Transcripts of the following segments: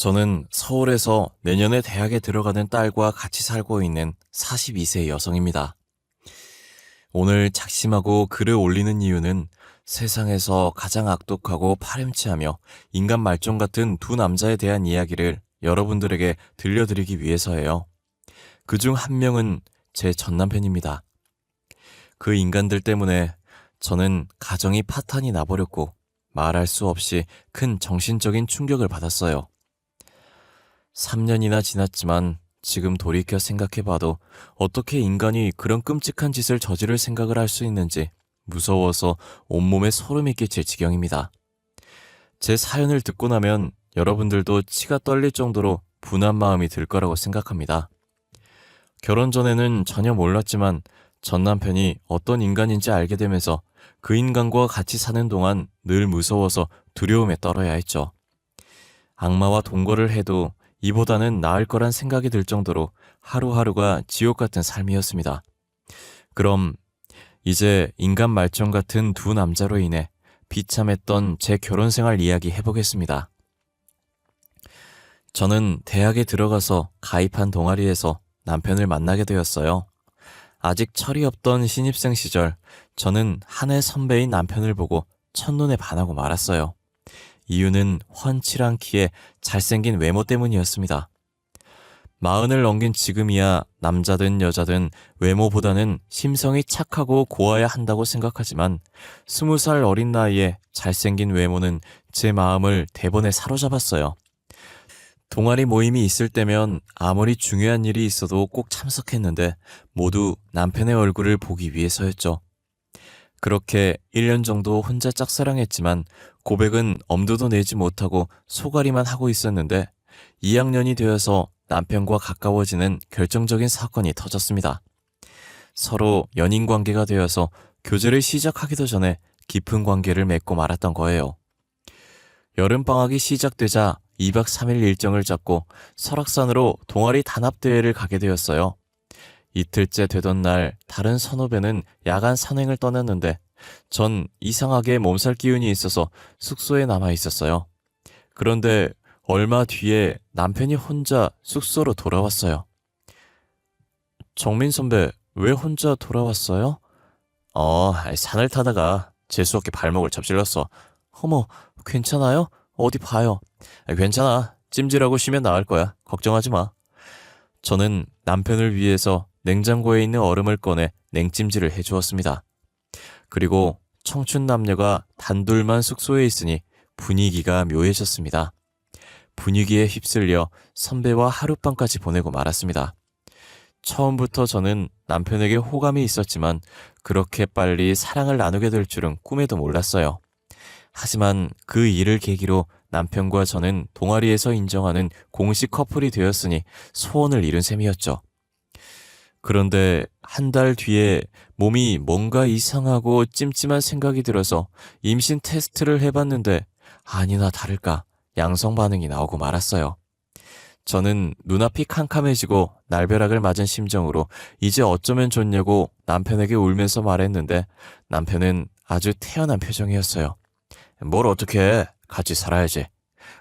저는 서울에서 내년에 대학에 들어가는 딸과 같이 살고 있는 42세 여성입니다. 오늘 작심하고 글을 올리는 이유는 세상에서 가장 악독하고 파렴치하며 인간 말종 같은 두 남자에 대한 이야기를 여러분들에게 들려드리기 위해서예요. 그중 한 명은 제 전남편입니다. 그 인간들 때문에 저는 가정이 파탄이 나버렸고 말할 수 없이 큰 정신적인 충격을 받았어요. 3년이나 지났지만 지금 돌이켜 생각해봐도 어떻게 인간이 그런 끔찍한 짓을 저지를 생각을 할 수 있는지 무서워서 온몸에 소름이 끼칠 지경입니다. 제 사연을 듣고 나면 여러분들도 치가 떨릴 정도로 분한 마음이 들 거라고 생각합니다. 결혼 전에는 전혀 몰랐지만 전 남편이 어떤 인간인지 알게 되면서 그 인간과 같이 사는 동안 늘 무서워서 두려움에 떨어야 했죠. 악마와 동거를 해도 이보다는 나을 거란 생각이 들 정도로 하루하루가 지옥 같은 삶이었습니다. 그럼 이제 인간 말종 같은 두 남자로 인해 비참했던 제 결혼 생활 이야기 해보겠습니다. 저는 대학에 들어가서 가입한 동아리에서 남편을 만나게 되었어요. 아직 철이 없던 신입생 시절 저는 한 해 선배인 남편을 보고 첫눈에 반하고 말았어요. 이유는 훤칠한 키에 잘생긴 외모 때문이었습니다. 40을 넘긴 지금이야 남자든 여자든 외모보다는 심성이 착하고 고와야 한다고 생각하지만 20살 어린 나이에 잘생긴 외모는 제 마음을 대번에 사로잡았어요. 동아리 모임이 있을 때면 아무리 중요한 일이 있어도 꼭 참석했는데 모두 남편의 얼굴을 보기 위해서였죠. 그렇게 1년 정도 혼자 짝사랑했지만 고백은 엄두도 내지 못하고 소가리만 하고 있었는데 2학년이 되어서 남편과 가까워지는 결정적인 사건이 터졌습니다. 서로 연인 관계가 되어서 교제를 시작하기도 전에 깊은 관계를 맺고 말았던 거예요. 여름방학이 시작되자 2박 3일 일정을 잡고 설악산으로 동아리 단합대회를 가게 되었어요. 이틀째 되던 날 다른 선후배는 야간 산행을 떠났는데 전 이상하게 몸살 기운이 있어서 숙소에 남아 있었어요. 그런데 얼마 뒤에 남편이 혼자 숙소로 돌아왔어요. 정민 선배, 왜 혼자 돌아왔어요? 산을 타다가 재수없게 발목을 접질렀어. 어머, 괜찮아요? 어디 봐요. 괜찮아. 찜질하고 쉬면 나을 거야. 걱정하지 마. 저는 남편을 위해서 냉장고에 있는 얼음을 꺼내 냉찜질을 해주었습니다. 그리고 청춘 남녀가 단둘만 숙소에 있으니 분위기가 묘해졌습니다. 분위기에 휩쓸려 선배와 하룻밤까지 보내고 말았습니다. 처음부터 저는 남편에게 호감이 있었지만 그렇게 빨리 사랑을 나누게 될 줄은 꿈에도 몰랐어요. 하지만 그 일을 계기로 남편과 저는 동아리에서 인정하는 공식 커플이 되었으니 소원을 이룬 셈이었죠. 그런데 한 달 뒤에 몸이 뭔가 이상하고 찜찜한 생각이 들어서 임신 테스트를 해봤는데 아니나 다를까 양성 반응이 나오고 말았어요. 저는 눈앞이 캄캄해지고 날벼락을 맞은 심정으로 이제 어쩌면 좋냐고 남편에게 울면서 말했는데 남편은 아주 태연한 표정이었어요. 뭘 어떻게 해? 같이 살아야지.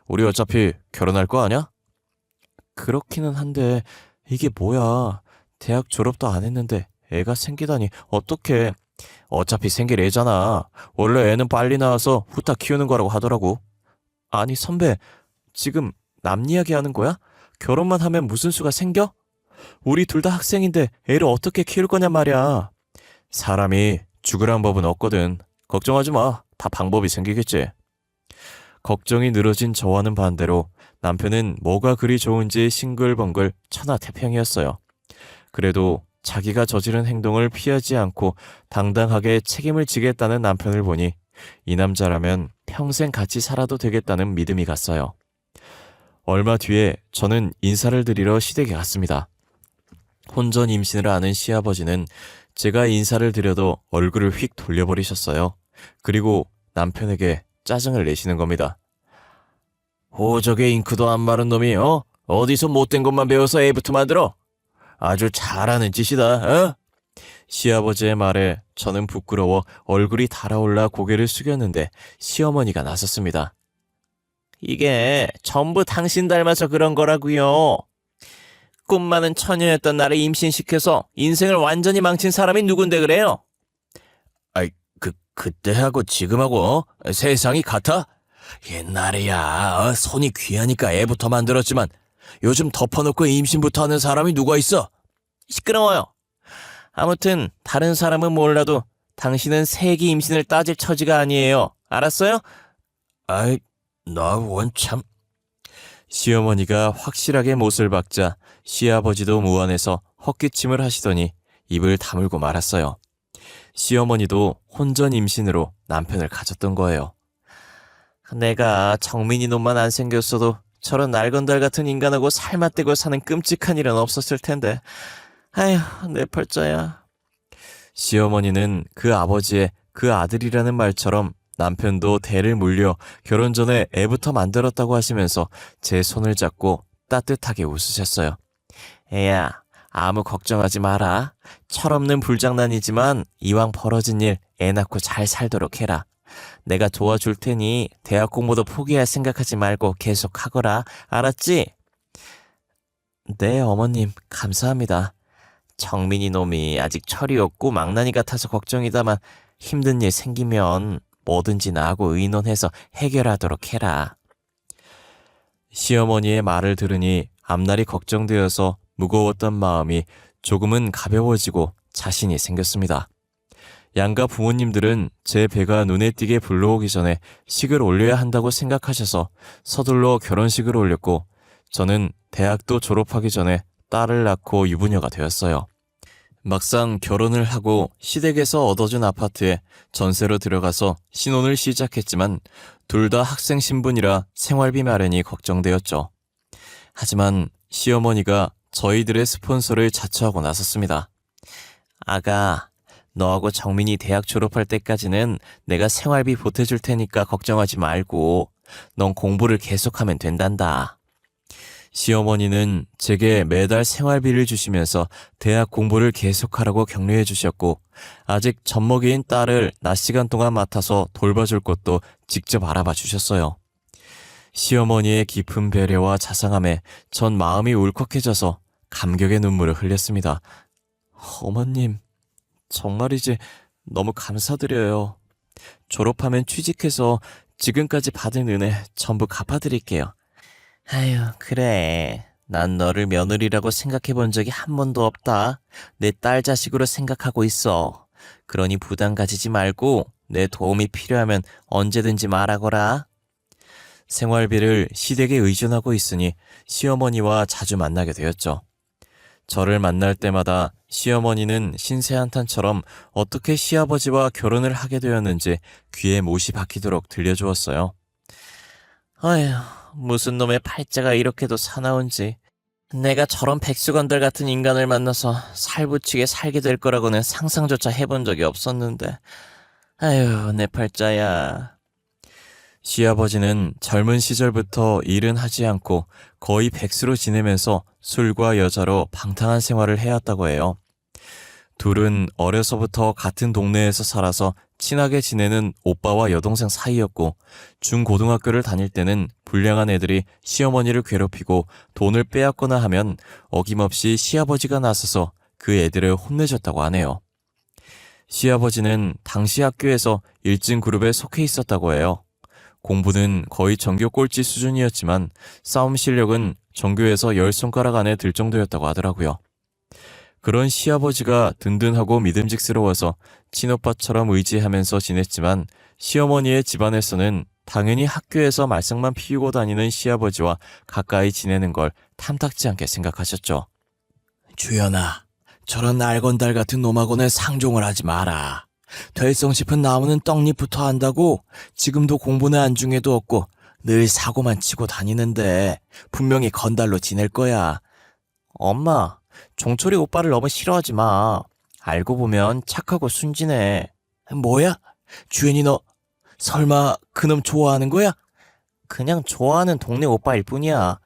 우리 어차피 결혼할 거 아냐? 그렇기는 한데 이게 뭐야. 대학 졸업도 안 했는데 애가 생기다니 어떡해. 어차피 생길 애잖아. 원래 애는 빨리 나와서 후딱 키우는 거라고 하더라고. 아니 선배, 지금 남 이야기 하는 거야? 결혼만 하면 무슨 수가 생겨? 우리 둘 다 학생인데 애를 어떻게 키울 거냐 말이야. 사람이 죽으란 법은 없거든. 걱정하지 마. 다 방법이 생기겠지. 걱정이 늘어진 저와는 반대로 남편은 뭐가 그리 좋은지 싱글벙글 천하태평이었어요. 그래도 자기가 저지른 행동을 피하지 않고 당당하게 책임을 지겠다는 남편을 보니 이 남자라면 평생 같이 살아도 되겠다는 믿음이 갔어요. 얼마 뒤에 저는 인사를 드리러 시댁에 갔습니다. 혼전 임신을 아는 시아버지는 제가 인사를 드려도 얼굴을 휙 돌려버리셨어요. 그리고 남편에게 짜증을 내시는 겁니다. 호적의 잉크도 안 마른 놈이 어디서 못된 것만 배워서 애부터 만들어? 아주 잘하는 짓이다. 시아버지의 말에 저는 부끄러워 얼굴이 달아올라 고개를 숙였는데 시어머니가 나섰습니다. 이게 전부 당신 닮아서 그런 거라고요. 꿈 많은 처녀였던 나를 임신시켜서 인생을 완전히 망친 사람이 누군데 그래요? 아이, 그때하고 지금하고 세상이 같아? 옛날에야 손이 귀하니까 애부터 만들었지만 요즘 덮어놓고 임신부터 하는 사람이 누가 있어? 시끄러워요. 아무튼 다른 사람은 몰라도 당신은 세기 임신을 따질 처지가 아니에요. 알았어요? 아이, 나 원참. 시어머니가 확실하게 못을 박자 시아버지도 무안해서 헛기침을 하시더니 입을 다물고 말았어요. 시어머니도 혼전 임신으로 남편을 가졌던 거예요. 내가 정민이 놈만 안 생겼어도 저런 날건달 같은 인간하고 살맛대고 사는 끔찍한 일은 없었을 텐데. 아휴, 내 팔자야. 시어머니는 그 아버지의 그 아들이라는 말처럼 남편도 대를 물려 결혼 전에 애부터 만들었다고 하시면서 제 손을 잡고 따뜻하게 웃으셨어요. 애야, 아무 걱정하지 마라. 철없는 불장난이지만 이왕 벌어진 일 애 낳고 잘 살도록 해라. 내가 도와줄 테니 대학 공부도 포기할 생각하지 말고 계속 하거라. 알았지? 네, 어머님, 감사합니다. 정민이 놈이 아직 철이 없고 망나니 같아서 걱정이다만 힘든 일 생기면 뭐든지 나하고 의논해서 해결하도록 해라. 시어머니의 말을 들으니 앞날이 걱정되어서 무거웠던 마음이 조금은 가벼워지고 자신이 생겼습니다. 양가 부모님들은 제 배가 눈에 띄게 불러오기 전에 식을 올려야 한다고 생각하셔서 서둘러 결혼식을 올렸고 저는 대학도 졸업하기 전에 딸을 낳고 유부녀가 되었어요. 막상 결혼을 하고 시댁에서 얻어준 아파트에 전세로 들어가서 신혼을 시작했지만 둘 다 학생 신분이라 생활비 마련이 걱정되었죠. 하지만 시어머니가 저희들의 스폰서를 자처하고 나섰습니다. 아가, 너하고 정민이 대학 졸업할 때까지는 내가 생활비 보태줄 테니까 걱정하지 말고 넌 공부를 계속하면 된단다. 시어머니는 제게 매달 생활비를 주시면서 대학 공부를 계속하라고 격려해 주셨고 아직 젖먹이인 딸을 낮 시간 동안 맡아서 돌봐줄 것도 직접 알아봐 주셨어요. 시어머니의 깊은 배려와 자상함에 전 마음이 울컥해져서 감격의 눈물을 흘렸습니다. 어머님, 정말이지 너무 감사드려요. 졸업하면 취직해서 지금까지 받은 은혜 전부 갚아드릴게요. 아유, 그래. 난 너를 며느리라고 생각해 본 적이 한 번도 없다. 내 딸 자식으로 생각하고 있어. 그러니 부담 가지지 말고 내 도움이 필요하면 언제든지 말하거라. 생활비를 시댁에 의존하고 있으니 시어머니와 자주 만나게 되었죠. 저를 만날 때마다 시어머니는 신세한탄처럼 어떻게 시아버지와 결혼을 하게 되었는지 귀에 못이 박히도록 들려주었어요. 어휴, 무슨 놈의 팔자가 이렇게도 사나운지. 내가 저런 백수건들 같은 인간을 만나서 살부치게 살게 될 거라고는 상상조차 해본 적이 없었는데. 아휴, 내 팔자야. 시아버지는 젊은 시절부터 일은 하지 않고 거의 백수로 지내면서 술과 여자로 방탕한 생활을 해왔다고 해요. 둘은 어려서부터 같은 동네에서 살아서 친하게 지내는 오빠와 여동생 사이였고 중고등학교를 다닐 때는 불량한 애들이 시어머니를 괴롭히고 돈을 빼앗거나 하면 어김없이 시아버지가 나서서 그 애들을 혼내줬다고 하네요. 시아버지는 당시 학교에서 1등 그룹에 속해 있었다고 해요. 공부는 거의 전교 꼴찌 수준이었지만 싸움 실력은 전교에서 10손가락 안에 들 정도였다고 하더라고요. 그런 시아버지가 든든하고 믿음직스러워서 친오빠처럼 의지하면서 지냈지만 시어머니의 집안에서는 당연히 학교에서 말썽만 피우고 다니는 시아버지와 가까이 지내는 걸 탐탁지 않게 생각하셨죠. 주연아, 저런 날건달 같은 놈하고는 상종을 하지 마라. 될성 싶은 나무는 떡잎부터 한다고 지금도 공부는 안중에도 없고 늘 사고만 치고 다니는데 분명히 건달로 지낼 거야. 엄마, 종철이 오빠를 너무 싫어하지 마. 알고 보면 착하고 순진해. 뭐야? 주연이 너 설마 그놈 좋아하는 거야? 그냥 좋아하는 동네 오빠일 뿐이야.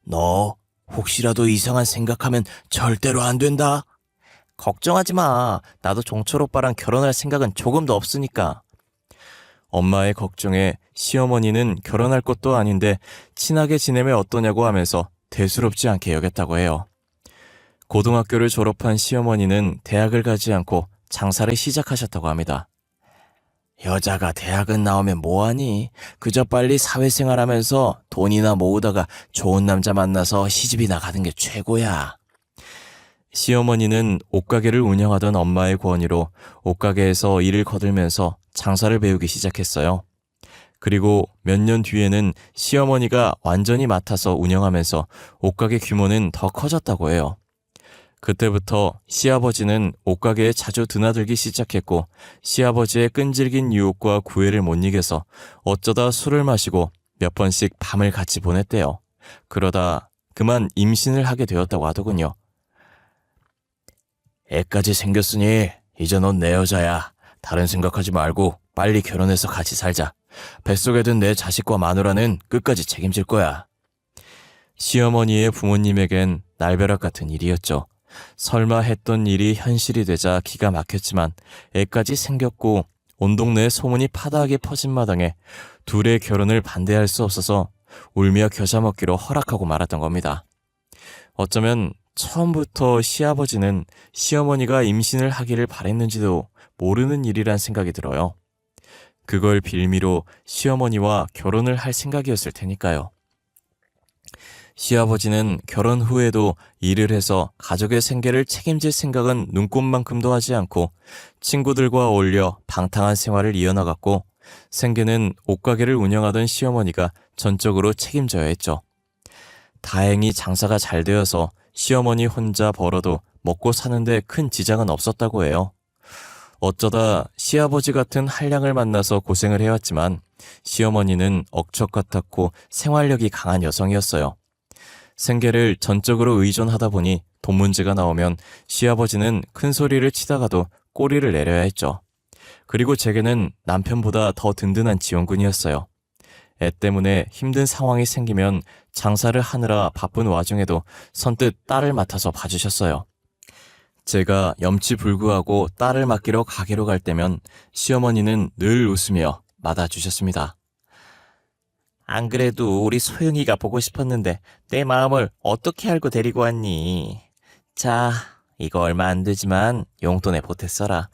너 혹시라도 이상한 생각하면 절대로 안 된다. 걱정하지 마. 나도 종철 오빠랑 결혼할 생각은 조금도 없으니까. 엄마의 걱정에 시어머니는 결혼할 것도 아닌데 친하게 지내면 어떠냐고 하면서 대수롭지 않게 여겼다고 해요. 고등학교를 졸업한 시어머니는 대학을 가지 않고 장사를 시작하셨다고 합니다. 여자가 대학은 나오면 뭐하니? 그저 빨리 사회생활하면서 돈이나 모으다가 좋은 남자 만나서 시집이나 가는 게 최고야. 시어머니는 옷가게를 운영하던 엄마의 권유로 옷가게에서 일을 거들면서 장사를 배우기 시작했어요. 그리고 몇 년 뒤에는 시어머니가 완전히 맡아서 운영하면서 옷가게 규모는 더 커졌다고 해요. 그때부터 시아버지는 옷가게에 자주 드나들기 시작했고 시아버지의 끈질긴 유혹과 구애를 못 이겨서 어쩌다 술을 마시고 몇 번씩 밤을 같이 보냈대요. 그러다 그만 임신을 하게 되었다고 하더군요. 애까지 생겼으니 이제 넌 내 여자야. 다른 생각하지 말고 빨리 결혼해서 같이 살자. 뱃속에 든 내 자식과 마누라는 끝까지 책임질 거야. 시어머니의 부모님에겐 날벼락 같은 일이었죠. 설마 했던 일이 현실이 되자 기가 막혔지만 애까지 생겼고 온 동네에 소문이 파다하게 퍼진 마당에 둘의 결혼을 반대할 수 없어서 울며 겨자 먹기로 허락하고 말았던 겁니다. 어쩌면 처음부터 시아버지는 시어머니가 임신을 하기를 바랬는지도 모르는 일이란 생각이 들어요. 그걸 빌미로 시어머니와 결혼을 할 생각이었을 테니까요. 시아버지는 결혼 후에도 일을 해서 가족의 생계를 책임질 생각은 눈꼽만큼도 하지 않고 친구들과 어울려 방탕한 생활을 이어나갔고 생계는 옷가게를 운영하던 시어머니가 전적으로 책임져야 했죠. 다행히 장사가 잘 되어서 시어머니 혼자 벌어도 먹고 사는데 큰 지장은 없었다고 해요. 어쩌다 시아버지 같은 한량을 만나서 고생을 해왔지만 시어머니는 억척 같았고 생활력이 강한 여성이었어요. 생계를 전적으로 의존하다 보니 돈 문제가 나오면 시아버지는 큰 소리를 치다가도 꼬리를 내려야 했죠. 그리고 제게는 남편보다 더 든든한 지원군이었어요. 애 때문에 힘든 상황이 생기면 장사를 하느라 바쁜 와중에도 선뜻 딸을 맡아서 봐주셨어요. 제가 염치불구하고 딸을 맡기러 가게로 갈 때면 시어머니는 늘 웃으며 맞아주셨습니다. 안 그래도 우리 소영이가 보고 싶었는데 내 마음을 어떻게 알고 데리고 왔니? 자, 이거 얼마 안 되지만 용돈에 보태 써라.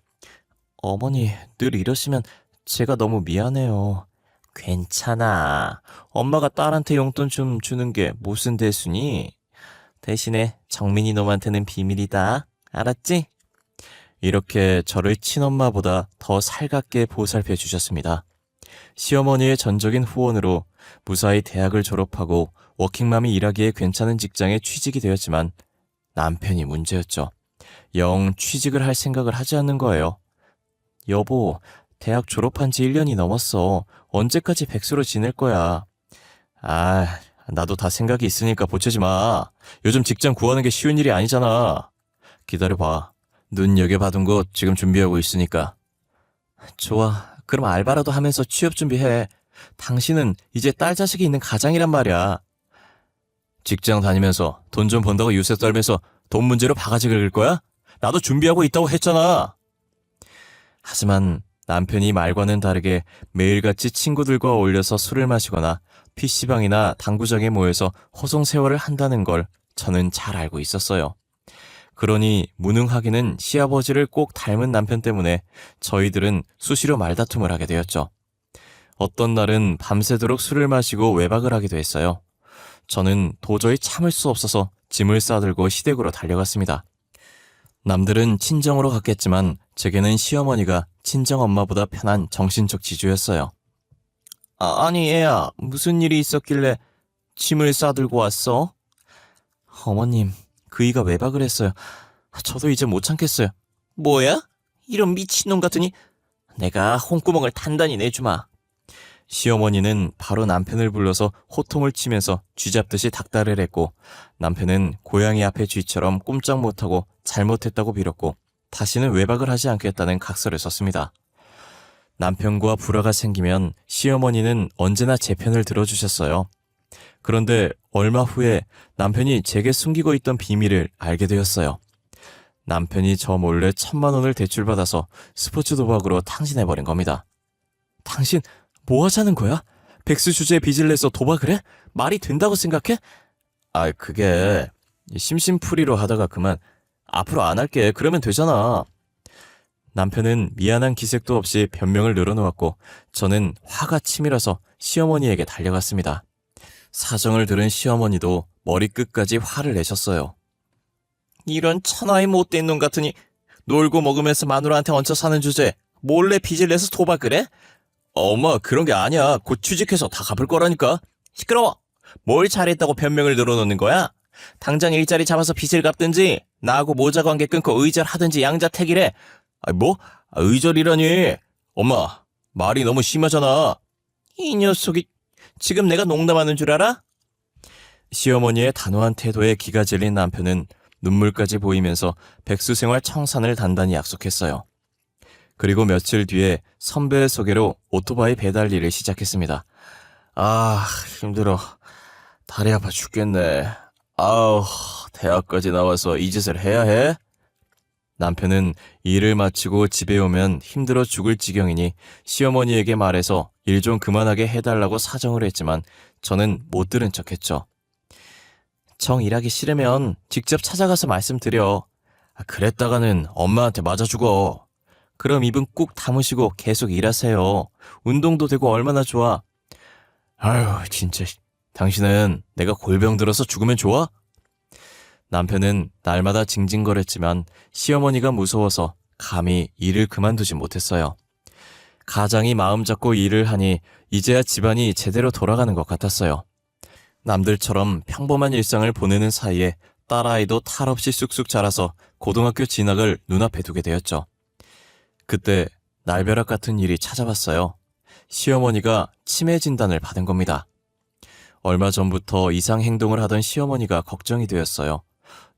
어머니, 늘 이러시면 제가 너무 미안해요. 괜찮아. 엄마가 딸한테 용돈 좀 주는 게 무슨 대수니? 대신에 정민이 놈한테는 비밀이다. 알았지? 이렇게 저를 친엄마보다 더 살갑게 보살펴 주셨습니다. 시어머니의 전적인 후원으로 무사히 대학을 졸업하고 워킹맘이 일하기에 괜찮은 직장에 취직이 되었지만 남편이 문제였죠. 영 취직을 할 생각을 하지 않는 거예요. 여보, 대학 졸업한 지 1년이 넘었어. 언제까지 백수로 지낼 거야. 아, 나도 다 생각이 있으니까 보채지 마. 요즘 직장 구하는 게 쉬운 일이 아니잖아. 기다려봐. 눈여겨받은 곳 지금 준비하고 있으니까. 좋아. 그럼 알바라도 하면서 취업 준비해. 당신은 이제 딸 자식이 있는 가장이란 말이야. 직장 다니면서 돈 좀 번다고 유세 떨면서 돈 문제로 바가지 긁을 거야? 나도 준비하고 있다고 했잖아. 하지만 남편이 말과는 다르게 매일같이 친구들과 어울려서 술을 마시거나 PC방이나 당구장에 모여서 호송세월을 한다는 걸 저는 잘 알고 있었어요. 그러니 무능하기는 시아버지를 꼭 닮은 남편 때문에 저희들은 수시로 말다툼을 하게 되었죠. 어떤 날은 밤새도록 술을 마시고 외박을 하기도 했어요. 저는 도저히 참을 수 없어서 짐을 싸들고 시댁으로 달려갔습니다. 남들은 친정으로 갔겠지만 제게는 시어머니가 친정엄마보다 편한 정신적 지주였어요. 아니 애야, 무슨 일이 있었길래 짐을 싸들고 왔어? 어머님, 그이가 외박을 했어요. 저도 이제 못 참겠어요. 뭐야? 이런 미친놈 같으니 내가 홍구멍을 단단히 내주마. 시어머니는 바로 남편을 불러서 호통을 치면서 쥐잡듯이 닥달을 했고 남편은 고양이 앞에 쥐처럼 꼼짝 못하고 잘못했다고 빌었고 다시는 외박을 하지 않겠다는 각서를 썼습니다. 남편과 불화가 생기면 시어머니는 언제나 제 편을 들어주셨어요. 그런데 얼마 후에 남편이 제게 숨기고 있던 비밀을 알게 되었어요. 남편이 저 몰래 1,000만 원을 대출받아서 스포츠 도박으로 탕진해버린 겁니다. 당신 뭐 하자는 거야? 백수 주제에 빚을 내서 도박을 해? 말이 된다고 생각해? 그게 심심풀이로 하다가 그만. 앞으로 안 할게. 그러면 되잖아. 남편은 미안한 기색도 없이 변명을 늘어놓았고 저는 화가 치밀어서 시어머니에게 달려갔습니다. 사정을 들은 시어머니도 머리끝까지 화를 내셨어요. 이런 천하의 못된 놈 같으니 놀고 먹으면서 마누라한테 얹혀 사는 주제에 몰래 빚을 내서 도박을 해? 엄마, 그런 게 아니야. 곧 취직해서 다 갚을 거라니까. 시끄러워. 뭘 잘했다고 변명을 늘어놓는 거야? 당장 일자리 잡아서 빚을 갚든지 나하고 모자 관계 끊고 의절하든지 양자택일해. 뭐? 의절이라니. 엄마, 말이 너무 심하잖아. 이 녀석이 지금 내가 농담하는 줄 알아? 시어머니의 단호한 태도에 기가 질린 남편은 눈물까지 보이면서 백수생활 청산을 단단히 약속했어요. 그리고 며칠 뒤에 선배의 소개로 오토바이 배달 일을 시작했습니다. 힘들어. 다리 아파 죽겠네. 대학까지 나와서 이 짓을 해야 해? 남편은 일을 마치고 집에 오면 힘들어 죽을 지경이니 시어머니에게 말해서 일 좀 그만하게 해달라고 사정을 했지만 저는 못 들은 척했죠. 정 일하기 싫으면 직접 찾아가서 말씀드려. 그랬다가는 엄마한테 맞아 죽어. 그럼 입은 꾹 다무시고 계속 일하세요. 운동도 되고 얼마나 좋아. 진짜. 당신은 내가 골병 들어서 죽으면 좋아? 남편은 날마다 징징거렸지만 시어머니가 무서워서 감히 일을 그만두지 못했어요. 가장이 마음 잡고 일을 하니 이제야 집안이 제대로 돌아가는 것 같았어요. 남들처럼 평범한 일상을 보내는 사이에 딸아이도 탈 없이 쑥쑥 자라서 고등학교 진학을 눈앞에 두게 되었죠. 그때 날벼락 같은 일이 찾아왔어요. 시어머니가 치매 진단을 받은 겁니다. 얼마 전부터 이상 행동을 하던 시어머니가 걱정이 되었어요.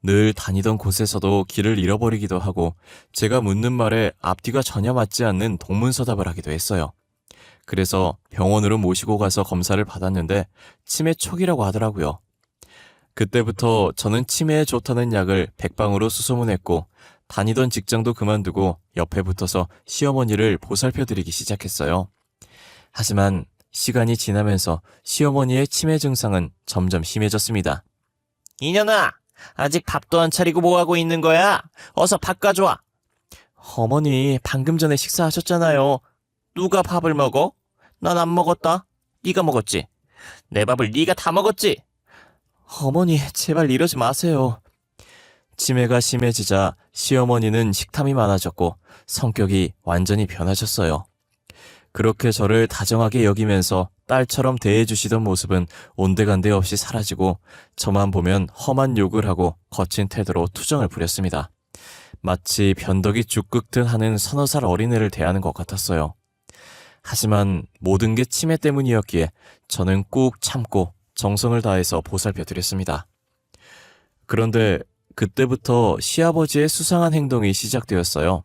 늘 다니던 곳에서도 길을 잃어버리기도 하고 제가 묻는 말에 앞뒤가 전혀 맞지 않는 동문서답을 하기도 했어요. 그래서 병원으로 모시고 가서 검사를 받았는데 치매 초기라고 하더라고요. 그때부터 저는 치매에 좋다는 약을 백방으로 수소문했고 다니던 직장도 그만두고 옆에 붙어서 시어머니를 보살펴드리기 시작했어요. 하지만 시간이 지나면서 시어머니의 치매 증상은 점점 심해졌습니다. 이년아, 아직 밥도 안 차리고 뭐하고 있는 거야? 어서 밥 가져와. 어머니, 방금 전에 식사하셨잖아요. 누가 밥을 먹어? 난 안 먹었다. 네가 먹었지? 내 밥을 네가 다 먹었지? 어머니, 제발 이러지 마세요. 치매가 심해지자 시어머니는 식탐이 많아졌고 성격이 완전히 변하셨어요. 그렇게 저를 다정하게 여기면서 딸처럼 대해주시던 모습은 온데간데 없이 사라지고 저만 보면 험한 욕을 하고 거친 태도로 투정을 부렸습니다. 마치 변덕이 죽 긁듯 하는 서너 살 어린애를 대하는 것 같았어요. 하지만 모든 게 치매 때문이었기에 저는 꾹 참고 정성을 다해서 보살펴드렸습니다. 그런데 그때부터 시아버지의 수상한 행동이 시작되었어요.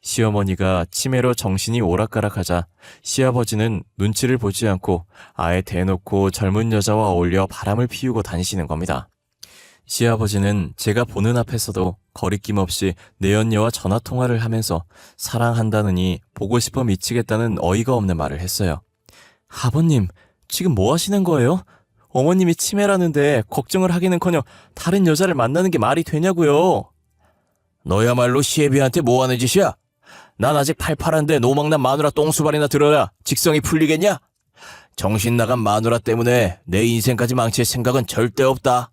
시어머니가 치매로 정신이 오락가락하자 시아버지는 눈치를 보지 않고 아예 대놓고 젊은 여자와 어울려 바람을 피우고 다니시는 겁니다. 시아버지는 제가 보는 앞에서도 거리낌 없이 내연녀와 전화통화를 하면서 사랑한다느니 보고 싶어 미치겠다는 어이가 없는 말을 했어요. 아버님, 지금 뭐 하시는 거예요? 어머님이 치매라는데 걱정을 하기는커녕 다른 여자를 만나는 게 말이 되냐고요. 너야말로 시애비한테 뭐하는 짓이야? 난 아직 팔팔한데 노망난 마누라 똥수발이나 들어야 직성이 풀리겠냐? 정신 나간 마누라 때문에 내 인생까지 망칠 생각은 절대 없다.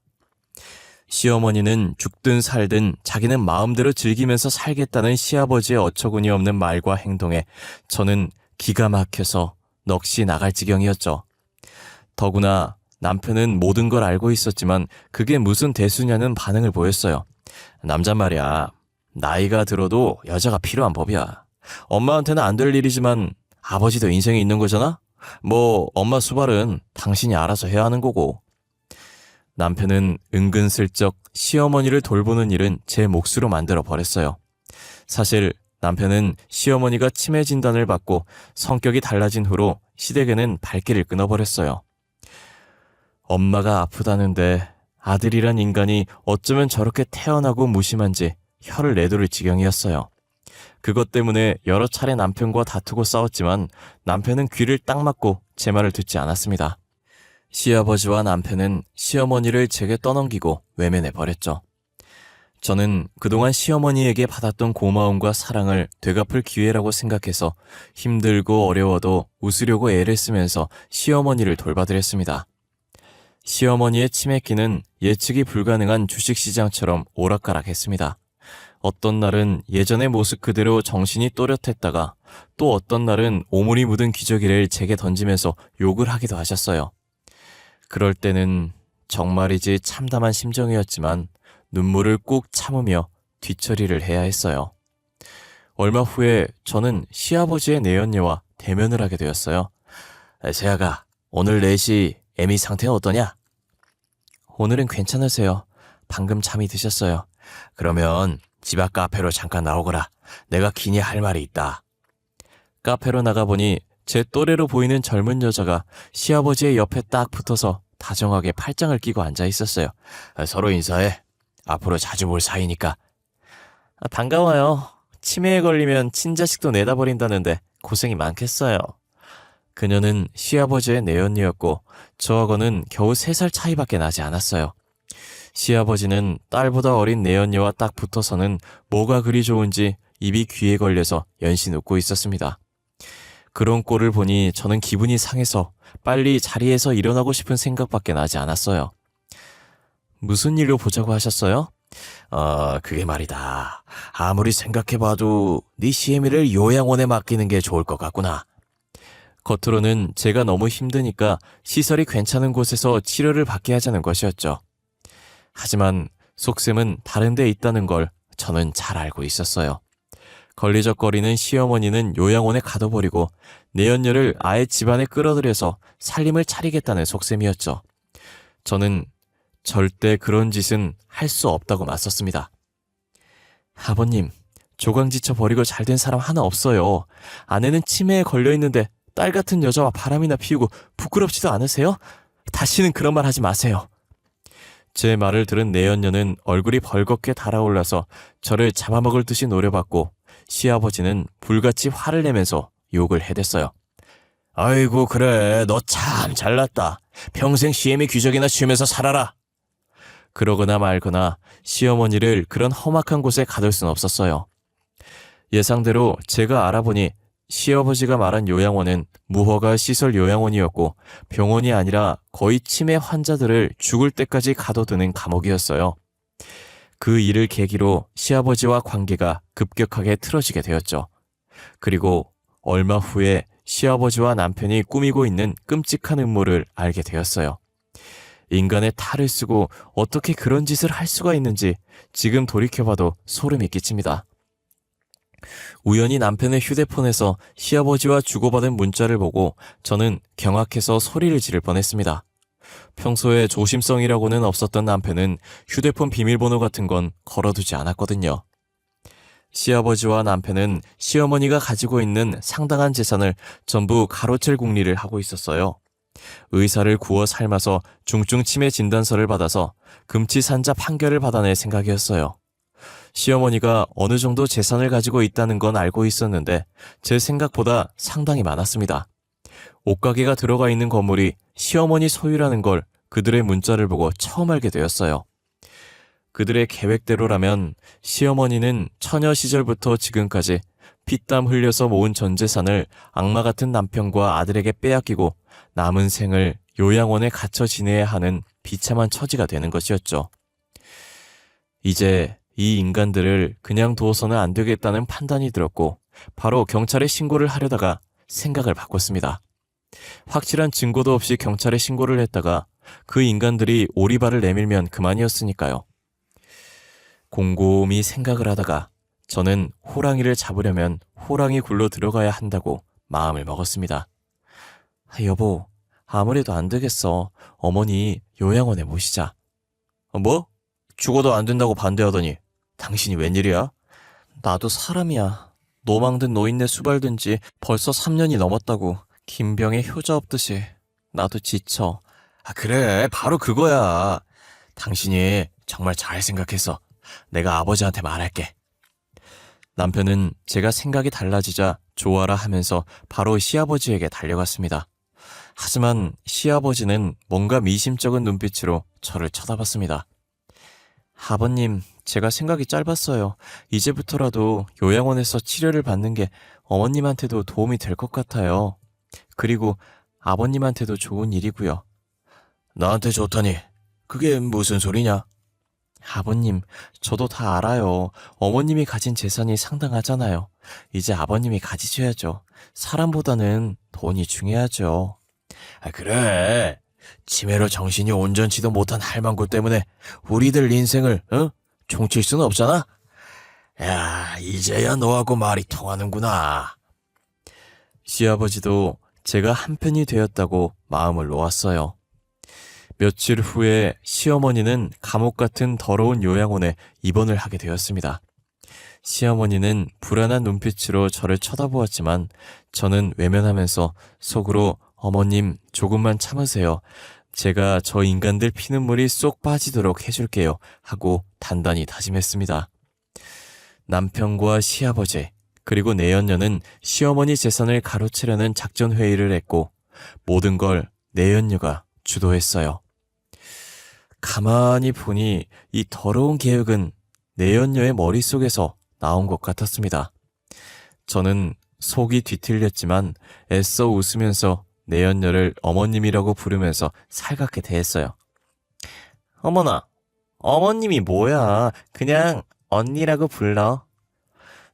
시어머니는 죽든 살든 자기는 마음대로 즐기면서 살겠다는 시아버지의 어처구니 없는 말과 행동에 저는 기가 막혀서 넋이 나갈 지경이었죠. 더구나 남편은 모든 걸 알고 있었지만 그게 무슨 대수냐는 반응을 보였어요. 남잔 말이야. 나이가 들어도 여자가 필요한 법이야. 엄마한테는 안 될 일이지만 아버지도 인생이 있는 거잖아? 뭐 엄마 수발은 당신이 알아서 해야 하는 거고. 남편은 은근슬쩍 시어머니를 돌보는 일은 제 몫으로 만들어 버렸어요. 사실 남편은 시어머니가 치매 진단을 받고 성격이 달라진 후로 시댁에는 발길을 끊어버렸어요. 엄마가 아프다는데 아들이란 인간이 어쩌면 저렇게 태어나고 무심한지 혀를 내두를 지경이었어요. 그것 때문에 여러 차례 남편과 다투고 싸웠지만 남편은 귀를 딱 막고 제 말을 듣지 않았습니다. 시아버지와 남편은 시어머니를 제게 떠넘기고 외면해버렸죠. 저는 그동안 시어머니에게 받았던 고마움과 사랑을 되갚을 기회라고 생각해서 힘들고 어려워도 웃으려고 애를 쓰면서 시어머니를 돌봐드렸습니다. 시어머니의 치매기는 예측이 불가능한 주식시장처럼 오락가락했습니다. 어떤 날은 예전의 모습 그대로 정신이 또렷했다가 또 어떤 날은 오물이 묻은 기저귀를 제게 던지면서 욕을 하기도 하셨어요. 그럴 때는 정말이지 참담한 심정이었지만 눈물을 꾹 참으며 뒤처리를 해야 했어요. 얼마 후에 저는 시아버지의 내연녀와 대면을 하게 되었어요. 세아가, 오늘 4시 애미 상태는 어떠냐? 오늘은 괜찮으세요. 방금 잠이 드셨어요. 그러면 집 앞 카페로 잠깐 나오거라. 내가 기니 할 말이 있다. 카페로 나가보니 제 또래로 보이는 젊은 여자가 시아버지의 옆에 딱 붙어서 다정하게 팔짱을 끼고 앉아 있었어요. 서로 인사해. 앞으로 자주 볼 사이니까. 반가워요. 치매에 걸리면 친자식도 내다버린다는데 고생이 많겠어요. 그녀는 시아버지의 내연녀였고 저하고는 겨우 3살 차이밖에 나지 않았어요. 시아버지는 딸보다 어린 내연녀와 딱 붙어서는 뭐가 그리 좋은지 입이 귀에 걸려서 연신 웃고 있었습니다. 그런 꼴을 보니 저는 기분이 상해서 빨리 자리에서 일어나고 싶은 생각밖에 나지 않았어요. 무슨 일로 보자고 하셨어요? 그게 말이다. 아무리 생각해봐도 네 시애미를 요양원에 맡기는 게 좋을 것 같구나. 겉으로는 제가 너무 힘드니까 시설이 괜찮은 곳에서 치료를 받게 하자는 것이었죠. 하지만 속셈은 다른 데 있다는 걸 저는 잘 알고 있었어요. 걸리적거리는 시어머니는 요양원에 가둬버리고 내연녀를 아예 집안에 끌어들여서 살림을 차리겠다는 속셈이었죠. 저는 절대 그런 짓은 할 수 없다고 맞섰습니다. 아버님, 조강지쳐 버리고 잘된 사람 하나 없어요. 아내는 치매에 걸려있는데 딸 같은 여자와 바람이나 피우고 부끄럽지도 않으세요? 다시는 그런 말 하지 마세요. 제 말을 들은 내연녀는 얼굴이 벌겋게 달아올라서 저를 잡아먹을 듯이 노려봤고 시아버지는 불같이 화를 내면서 욕을 해댔어요. 아이고 그래, 너 참 잘났다. 평생 시애미 귀적이나 쉬면서 살아라. 그러거나 말거나 시어머니를 그런 험악한 곳에 가둘 순 없었어요. 예상대로 제가 알아보니 시아버지가 말한 요양원은 무허가 시설 요양원이었고 병원이 아니라 거의 치매 환자들을 죽을 때까지 가둬두는 감옥이었어요. 그 일을 계기로 시아버지와 관계가 급격하게 틀어지게 되었죠. 그리고 얼마 후에 시아버지와 남편이 꾸미고 있는 끔찍한 음모를 알게 되었어요. 인간의 탈을 쓰고 어떻게 그런 짓을 할 수가 있는지 지금 돌이켜봐도 소름이 끼칩니다. 우연히 남편의 휴대폰에서 시아버지와 주고받은 문자를 보고 저는 경악해서 소리를 지를 뻔했습니다. 평소에 조심성이라고는 없었던 남편은 휴대폰 비밀번호 같은 건 걸어두지 않았거든요. 시아버지와 남편은 시어머니가 가지고 있는 상당한 재산을 전부 가로챌 궁리를 하고 있었어요. 의사를 구워 삶아서 중증 치매 진단서를 받아서 금치산자 판결을 받아낼 생각이었어요. 시어머니가 어느 정도 재산을 가지고 있다는 건 알고 있었는데 제 생각보다 상당히 많았습니다. 옷가게가 들어가 있는 건물이 시어머니 소유라는 걸 그들의 문자를 보고 처음 알게 되었어요. 그들의 계획대로라면 시어머니는 처녀 시절부터 지금까지 피땀 흘려서 모은 전 재산을 악마 같은 남편과 아들에게 빼앗기고 남은 생을 요양원에 갇혀 지내야 하는 비참한 처지가 되는 것이었죠. 이제 이 인간들을 그냥 두어서는 안 되겠다는 판단이 들었고 바로 경찰에 신고를 하려다가 생각을 바꿨습니다. 확실한 증거도 없이 경찰에 신고를 했다가 그 인간들이 오리발을 내밀면 그만이었으니까요. 곰곰이 생각을 하다가 저는 호랑이를 잡으려면 호랑이 굴로 들어가야 한다고 마음을 먹었습니다. 여보, 아무래도 안 되겠어. 어머니 요양원에 모시자. 뭐? 죽어도 안 된다고 반대하더니 당신이 웬일이야? 나도 사람이야. 노망든 노인네 수발든 지 벌써 3년이 넘었다고. 김병에 효자 없듯이. 나도 지쳐. 그래, 바로 그거야. 당신이 정말 잘 생각했어. 내가 아버지한테 말할게. 남편은 제가 생각이 달라지자 좋아라 하면서 바로 시아버지에게 달려갔습니다. 하지만 시아버지는 뭔가 미심쩍은 눈빛으로 저를 쳐다봤습니다. 아버님, 제가 생각이 짧았어요. 이제부터라도 요양원에서 치료를 받는 게 어머님한테도 도움이 될 것 같아요. 그리고 아버님한테도 좋은 일이고요. 나한테 좋다니, 그게 무슨 소리냐? 아버님, 저도 다 알아요. 어머님이 가진 재산이 상당하잖아요. 이제 아버님이 가지셔야죠. 사람보다는 돈이 중요하죠. 그래. 치매로 정신이 온전치도 못한 할망구 때문에 우리들 인생을 종칠 수는 없잖아. 야, 이제야 너하고 말이 통하는구나. 시아버지도 제가 한편이 되었다고 마음을 놓았어요. 며칠 후에 시어머니는 감옥 같은 더러운 요양원에 입원을 하게 되었습니다. 시어머니는 불안한 눈빛으로 저를 쳐다보았지만 저는 외면하면서 속으로 어머님 조금만 참으세요. 제가 저 인간들 피눈물이 쏙 빠지도록 해줄게요 하고 단단히 다짐했습니다. 남편과 시아버지 그리고 내연녀는 시어머니 재산을 가로채려는 작전 회의를 했고 모든 걸 내연녀가 주도했어요. 가만히 보니 이 더러운 계획은 내연녀의 머릿속에서 나온 것 같았습니다. 저는 속이 뒤틀렸지만 애써 웃으면서 내연녀를 어머님이라고 부르면서 살갑게 대했어요. 어머나, 어머님이 뭐야. 그냥 언니라고 불러.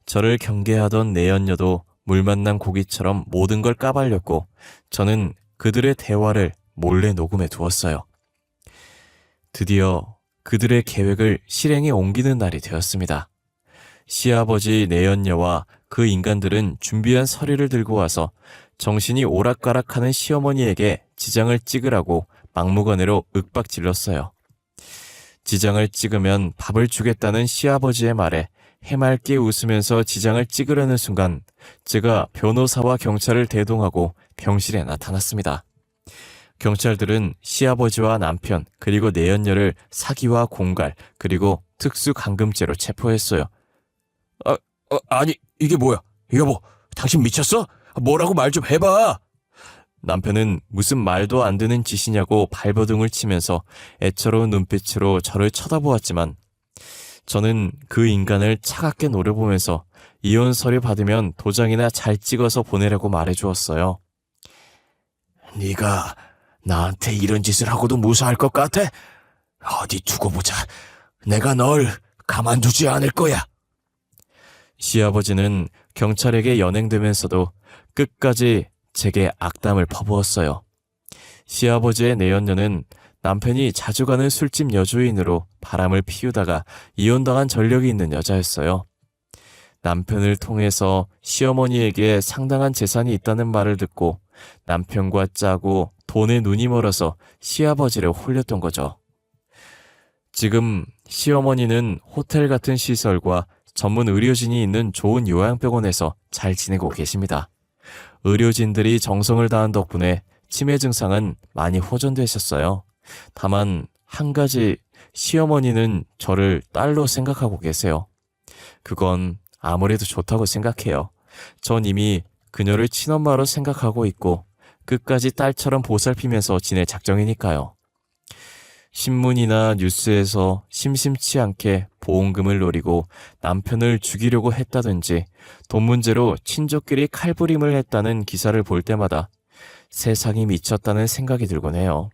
저를 경계하던 내연녀도 물 만난 고기처럼 모든 걸 까발렸고 저는 그들의 대화를 몰래 녹음해 두었어요. 드디어 그들의 계획을 실행에 옮기는 날이 되었습니다. 시아버지 내연녀와 그 인간들은 준비한 서류를 들고 와서 정신이 오락가락하는 시어머니에게 지장을 찍으라고 막무가내로 윽박질렀어요. 지장을 찍으면 밥을 주겠다는 시아버지의 말에 해맑게 웃으면서 지장을 찍으려는 순간 제가 변호사와 경찰을 대동하고 병실에 나타났습니다. 경찰들은 시아버지와 남편 그리고 내연녀를 사기와 공갈 그리고 특수감금죄로 체포했어요. 아니 이게 뭐야? 여보, 당신 미쳤어? 뭐라고 말 좀 해봐. 남편은 무슨 말도 안 되는 짓이냐고 발버둥을 치면서 애처로운 눈빛으로 저를 쳐다보았지만 저는 그 인간을 차갑게 노려보면서 이혼 서류 받으면 도장이나 잘 찍어서 보내라고 말해주었어요. 네가 나한테 이런 짓을 하고도 무사할 것 같아? 어디 두고 보자. 내가 널 가만두지 않을 거야. 시아버지는 경찰에게 연행되면서도 끝까지 제게 악담을 퍼부었어요. 시아버지의 내연녀는 남편이 자주 가는 술집 여주인으로 바람을 피우다가 이혼당한 전력이 있는 여자였어요. 남편을 통해서 시어머니에게 상당한 재산이 있다는 말을 듣고 남편과 짜고 돈에 눈이 멀어서 시아버지를 홀렸던 거죠. 지금 시어머니는 호텔 같은 시설과 전문 의료진이 있는 좋은 요양병원에서 잘 지내고 계십니다. 의료진들이 정성을 다한 덕분에 치매 증상은 많이 호전되셨어요. 다만 한 가지 시어머니는 저를 딸로 생각하고 계세요. 그건 아무래도 좋다고 생각해요. 전 이미 그녀를 친엄마로 생각하고 있고 끝까지 딸처럼 보살피면서 지낼 작정이니까요. 신문이나 뉴스에서 심심치 않게 보험금을 노리고 남편을 죽이려고 했다든지 돈 문제로 친족끼리 칼부림을 했다는 기사를 볼 때마다 세상이 미쳤다는 생각이 들곤 해요.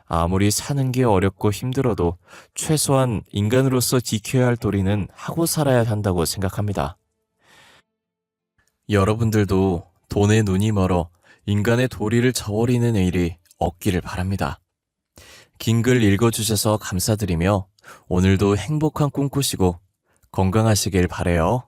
아무리 사는 게 어렵고 힘들어도 최소한 인간으로서 지켜야 할 도리는 하고 살아야 한다고 생각합니다. 여러분들도 돈에 눈이 멀어 인간의 도리를 저버리는 일이 없기를 바랍니다. 긴 글 읽어주셔서 감사드리며 오늘도 행복한 꿈 꾸시고 건강하시길 바래요.